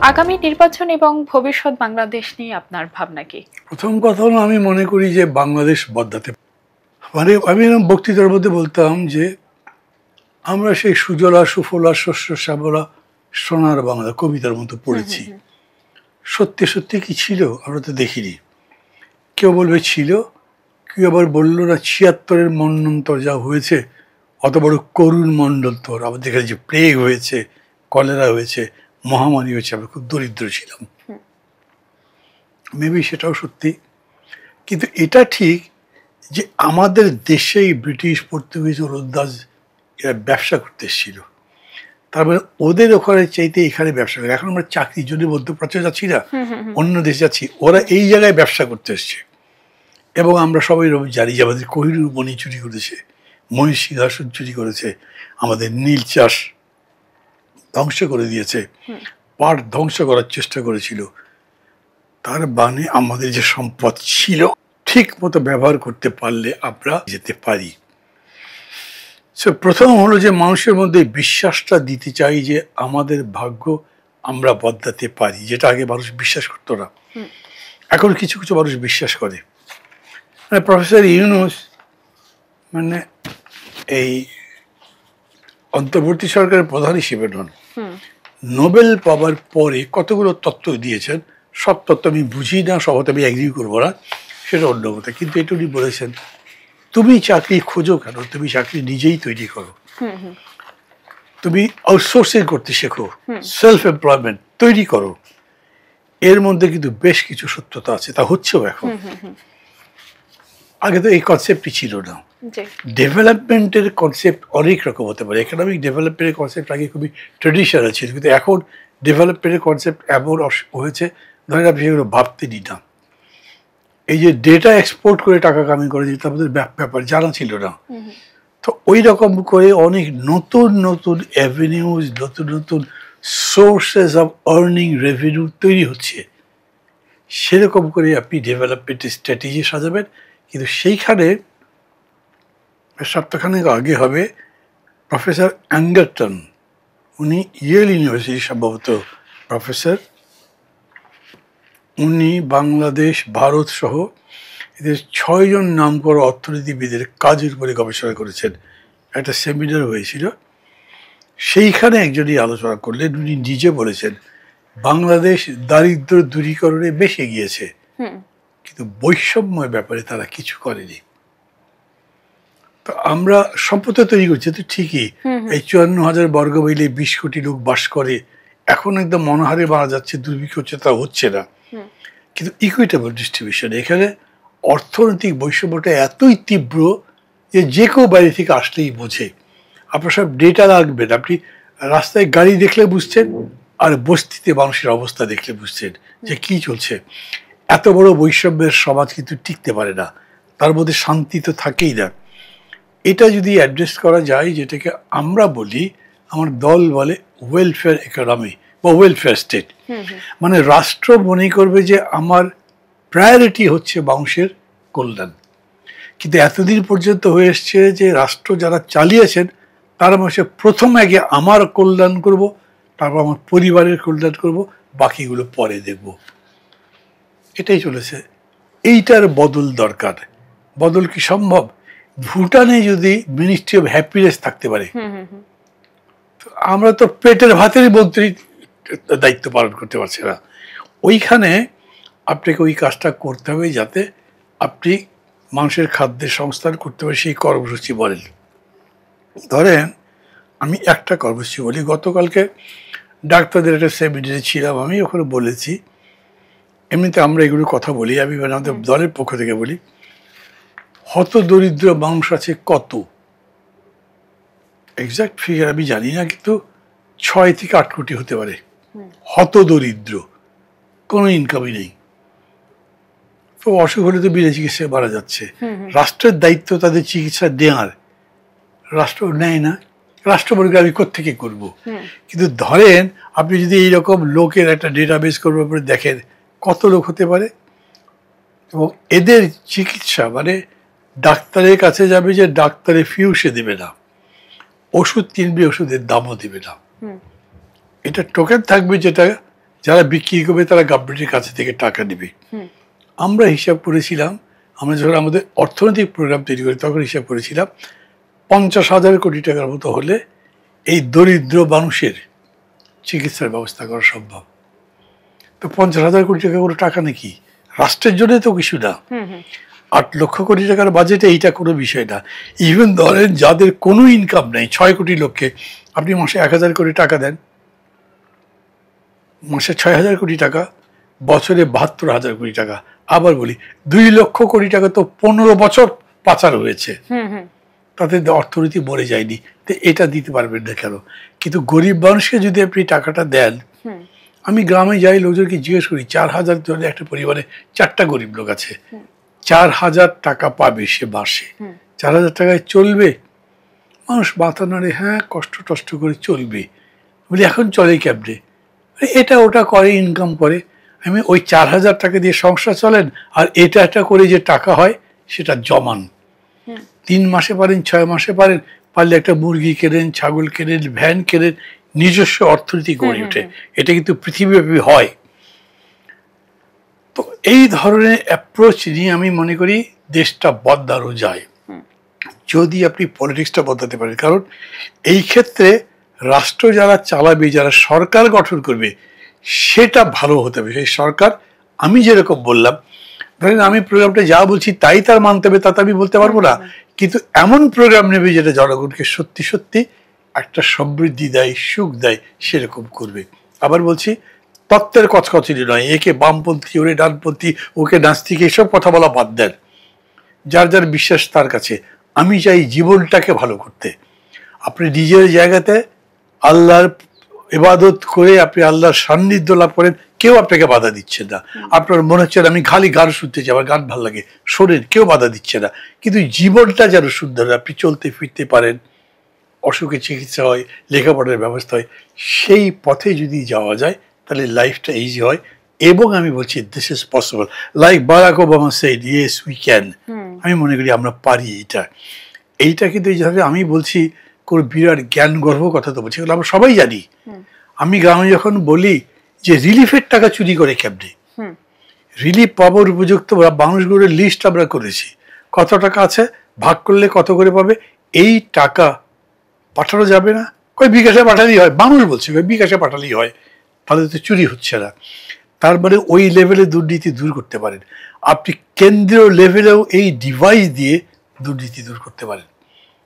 আগামী নির্বাচন এবং ভবিষ্যৎ বাংলাদেশ নিয়ে আপনার ভাবনা কি? প্রথম কথা হলো, আমি মনে করি যে বাংলাদেশ বদলাতে আমি বক্তৃতার মধ্যে বলতাম যে আমরা সেই সুজলা সুফলা শস্য শ্যামলা সোনার বাংলা কবিতার মতো পড়েছি। সত্যি সত্যি কি ছিল আমরা তো দেখিনি। কেউ বলবে ছিল, কেউ আবার বললো না ৭৬-এর মন্বন্তর যা হয়েছে, অত বড় করুণ মন্বন্তর। আমাদের এখানে যে প্লেগ হয়েছে, কলেরা হয়েছে, মহামারী হয়েছে, আমরা খুব দরিদ্র ছিলাম। মেবি সেটাও সত্যি, কিন্তু এটা ঠিক যে আমাদের দেশেই ব্রিটিশ, পর্তুগিজ, ওলন্দাজ এরা ব্যবসা করতে এসেছিল। তারপরে ওদের ওখানে চাইতে এখানে ব্যবসা করে। এখন আমরা চাকরির জন্য মধ্যপ্রাচ্যে যাচ্ছি না, অন্য দেশে যাচ্ছি, ওরা এই জায়গায় ব্যবসা করতে এসছে। এবং আমরা সবাই জানি যে আমাদের কোহিনূর মণি চুরি করেছে, মহিষ সিংহাসন চুরি করেছে, আমাদের নীল চাষ ধ্বংস করে দিয়েছে, পাট ধ্বংস করার চেষ্টা করেছিল। তার মানে আমাদের যে সম্পদ ছিল ঠিক মতো ব্যবহার করতে পারলে আমরা যেতে পারি। প্রথম হলো যে মানুষের মধ্যে বিশ্বাসটা দিতে চাই যে আমাদের ভাগ্য আমরা বদলাতে পারি, যেটা আগে মানুষ বিশ্বাস করতো না, এখন কিছু কিছু মানুষ বিশ্বাস করে। প্রফেসর ইউনূস মানে এই অন্তর্বর্তী সরকারের প্রধান হিসেবে নন, নোবেল পাওয়ার পরে কতগুলো তত্ত্ব দিয়েছেন। সব তত্ত্ব আমি বুঝি না, সব আমি এগ্রি করবো না, সেটা অন্য কথা। কিন্তু এটা উনি বলেছেন, তুমি চাকরি খোঁজো কেন, তুমি চাকরি নিজেই তৈরি করো, তুমি আউটসোর্সিং করতে শেখো, সেলফ এমপ্লয়মেন্ট তৈরি করো। এর মধ্যে কিন্তু বেশ কিছু সত্যতা আছে, তা হচ্ছেও এখন। আগে তো এই কনসেপ্টই ছিল না। ডেভেলপমেন্টের কনসেপ্ট অনেক রকম হতে পারে। ইকোনমিক ডেভেলপমেন্টের কনসেপ্ট আগে খুবই ট্রেডিশনাল ছিল, কিন্তু এখন ডেভেলপমেন্টের কনসেপ্ট এমন হয়েছে, ধরেন আপনি সেগুলো ভাবতেনি না। এই যে ডেটা এক্সপোর্ট করে টাকা কামাই করে যেটা আমাদের ব্যাপার জানা ছিল না, তো ওই রকম করে অনেক নতুন নতুন অ্যাভিনিউজ, নতুন নতুন সোর্সেস অফ আর্নিং রেভিনিউ তৈরি হচ্ছে। সেরকম করে আপনি ডেভেলপমেন্টের স্ট্র্যাটেজি সাজাবেন। কিন্তু সেইখানে সপ্তাহখানেক আগে হবে প্রফেসর অ্যান্ডারটন, উনি ইয়েল ইউনিভার্সিটি সম্ভবত প্রফেসর, উনি বাংলাদেশ, ভারত সহ এদের ৬ জন নাম করা অর্থনীতিবিদের কাজের উপরে গবেষণা করেছেন। একটা সেমিনার হয়েছিল, সেইখানে একজনই আলোচনা করলেন। উনি নিজে বলেছেন বাংলাদেশ দারিদ্র দূরীকরণে বেশ এগিয়েছে, কিন্তু বৈষম্যের ব্যাপারে তারা কিছু করেনি। তো আমরা সম্পদ তৈরি করছি তো ঠিকই, এই ৫৪,০০০ বর্গমাইলে ২০ কোটি লোক বাস করে, এখন একদম মনোহারে মারা যাচ্ছে, দুর্ভিক্ষ হচ্ছে, তা হচ্ছে না। কিন্তু ইকুইটেবল ডিস্ট্রিবিউশন, এখানে অর্থনৈতিক বৈষম্যটা এতই তীব্র যে যে কেউ বাইরে থেকে আসলেই বোঝে। আপনার সব ডেটা রাখবেন, আপনি রাস্তায় গাড়ি দেখলে বুঝছেন, আর বস্তিতে মানুষের অবস্থা দেখলে বুঝছেন যে কি চলছে। এত বড় বৈষম্যের সমাজ কিন্তু টিকতে পারে না, তার মধ্যে শান্তি তো থাকেই না। এটা যদি অ্যাড্রেস করা যায়, যেটাকে আমরা বলি, আমার দল বলে ওয়েলফেয়ার ইকোনমি বা ওয়েলফেয়ার স্টেট, মানে রাষ্ট্র মনে করবে যে আমার প্রায়োরিটি হচ্ছে মানুষের কল্যাণ। কিন্তু এতদিন পর্যন্ত হয়ে এসছে যে রাষ্ট্র যারা চালিয়েছেন তারা মানুষের প্রথম আগে আমার কল্যাণ করব, তারপর আমার পরিবারের কল্যাণ করব, বাকিগুলো পরে দেখব। এটাই চলেছে। এইটার বদল দরকার। বদল কি সম্ভব? ভুটানে যদি মিনিস্ট্রি অফ হ্যাপিনেস থাকতে পারে, আমরা তো পেটের ভাতেরই মন্ত্রী দায়িত্ব পালন করতে পারছি না। ওইখানে আপনাকে ওই কাজটা করতে হবে যাতে আপনি মানুষের খাদ্যের সংস্থান করতে পারে, সেই কর্মসূচি বলেন। ধরেন আমি একটা কর্মসূচি বলি, গতকালকে ডাক্তারদের একটা সেমিনারে ছিলাম, আমি ওখানে বলেছি, এমনিতে আমরা এগুলো কথা বলি, আমি আমাদের দলের পক্ষ থেকে বলি, হত দরিদ্র মানুষ আছে কত, এক্সাক্ট ফিগার আমি জানি না, কিন্তু ৬ থেকে ৮ কোটি হতে পারে হত দরিদ্র, কোনো ইনকামই নেই। তো অসুখ হলে তো বিনা চিকিৎসায় মারা যাচ্ছে। রাষ্ট্রের দায়িত্ব তাদের চিকিৎসা দেওয়ার, রাষ্ট্র নেয় না। রাষ্ট্র বলবে আমি কোত্থেকে করবো। কিন্তু ধরেন আপনি যদি এইরকম লোকের একটা ডেটাবেস করবার পরে দেখেন কত লোক হতে পারে, এবং এদের চিকিৎসা মানে ডাক্তারের কাছে যাবে যে ডাক্তারের ফিউ সে দেবে না, ওষুধ কিনবে ওষুধের দামও দেবে না। এটা টোকেন থাকবে যেটা যারা বিক্রি করবে তারা গভর্নমেন্টের কাছে থেকে টাকা নেবে। আমরা হিসাব করেছিলাম, আমরা যখন আমাদের অর্থনৈতিক প্রোগ্রাম তৈরি করি তখন হিসাব করেছিলাম 50,000 কোটি টাকার মতো হলে এই দরিদ্র মানুষের চিকিৎসার ব্যবস্থা করা সম্ভব। তো 50,000 কোটি টাকা কোনো টাকা নাকি, রাষ্ট্রের জন্য তো কিছু না। 8 লক্ষ কোটি টাকার বাজেটে এইটা কোনো বিষয় না। ইভেন ধরেন যাদের কোনো ইনকাম নেই, 6 কোটি লোককে আপনি মাসে 1,000 কোটি টাকা দেন, মাসে 6,000 কোটি টাকা, বছরে 72,000 কোটি টাকা। আবার বলি 2 লক্ষ কোটি টাকা তো 15 বছর পাচার হয়েছে, তাতে অর্থনীতি মরে যায়নি। তো এটা দিতে পারবেন না কেন? কিন্তু গরিব মানুষকে যদি আপনি টাকাটা দেন, আমি গ্রামে যাই, লোকজনকে জিজ্ঞেস করি 4,000 জনের একটা পরিবারে 4টা গরিব লোক আছে, 4,000 টাকা পাবে সে মাসে, 4,000 টাকায় চলবে? মানুষ মাথা নাড়ে, হ্যাঁ কষ্ট টষ্ট করে চলবে। বলি এখন চলে কেমনে? এটা ওটা করে, ইনকাম করে। আমি ওই 4,000 টাকা দিয়ে সংসার চলেন, আর এটা একটা করে যে টাকা হয় সেটা জমান। 3 মাসে পারেন, 6 মাসে পারেন, পারলে একটা মুরগি কেনেন, ছাগল কেনেন, ভ্যান কেনেন, নিজস্ব অর্থনীতি গড়ে ওঠে। এটা কিন্তু পৃথিবীব্যাপী হয়। তো এই ধরনের অ্যাপ্রোচ নিয়ে আমি মনে করি দেশটা বদলানো যায় যদি আপনি পলিটিক্সটা বদলাতে পারেন। কারণ এই ক্ষেত্রে রাষ্ট্র যারা চালাবে, যারা সরকার গঠন করবে, সেটা ভালো হতে হবে। সেই সরকার, আমি যেরকম বললাম, ধরেন আমি প্রোগ্রামটা যা বলছি তাই তার মানতে হবে তা তো আমি বলতে পারবো না, কিন্তু এমন প্রোগ্রাম নেবে যেটা জনগণকে সত্যি সত্যি একটা সমৃদ্ধি দেয়, সুখ দেয়, সেরকম করবে। আবার বলছি, তত্ত্বের কচকচি নয়, একে বামপন্থী, ওরে ডানপন্থী, ওকে নাস্তিক, এসব কথা বলা বাদ দেন। যার যার বিশ্বাস তার কাছে। আমি চাই জীবনটাকে ভালো করতে। আপনি নিজের জায়গাতে আল্লাহর ইবাদত করে আপনি আল্লাহর সান্নিধ্য লাভ করেন, কেউ আপনাকে বাধা দিচ্ছে না। আপনার মনে হচ্ছে আমি খালি গান শুনতে চাই, আমার গান ভালো লাগে, শোনেন, কেউ বাধা দিচ্ছে না। কিন্তু জীবনটা যেন সুন্দর, আপনি চলতে ফিরতে পারেন, অসুখে চিকিৎসা হয়, লেখাপড়ার ব্যবস্থা হয়, সেই পথে যদি যাওয়া যায় তাহলে লাইফটা ইজি হয়। এবং আমি বলছি this is possible, like Barack Obama said, yes we can. আমি মনে করি আমরা পারি। এইটা কিন্তু এই যেভাবে আমি বলছি কোন বিরাট জ্ঞান গর্ব কথা তো বলছি, এগুলো আমরা সবাই জানি। আমি গ্রামে যখন বলি যে রিলিফের টাকা চুরি করে কেমনে, রিলিফ পাবার উপযুক্ত মানুষগুলোর লিস্ট আমরা করেছি, কত টাকা আছে, ভাগ করলে কত করে পাবে, এই টাকা পাঠানো যাবে না, কই বিকাশে পাঠালেই হয়। মানুষ বলছে বিকাশে পাঠালেই হয়, তাহলে তো চুরি হচ্ছে না। তার মানে ওই লেভেলে দুর্নীতি দূর করতে পারেন। আপনি কেন্দ্রীয় লেভেলেও এই ডিভাইস দিয়ে দুর্নীতি দূর করতে পারেন।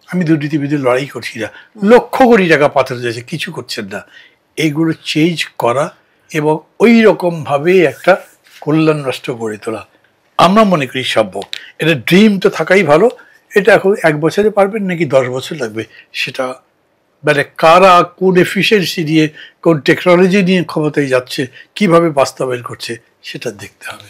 আমি দুর্নীতিবিদের লড়াই করছি না, লক্ষ কোটি টাকা পাঠানো যাচ্ছে, কিছু করছেন না। এইগুলো চেঞ্জ করা এবং ওই রকমভাবে একটা কল্যাণ রাষ্ট্র গড়ে তোলা আমরা মনে করি সম্ভব। এটা ড্রিম তো থাকাই ভালো। এটা এখন 1 বছরে পারবেন নাকি 10 বছর লাগবে, সেটা মানে কারা কোন এফিসিয়েন্সি নিয়ে, কোন টেকনোলজি নিয়ে ক্ষমতায় যাচ্ছে, কিভাবে বাস্তবায়ন করছে, সেটা দেখতে হবে।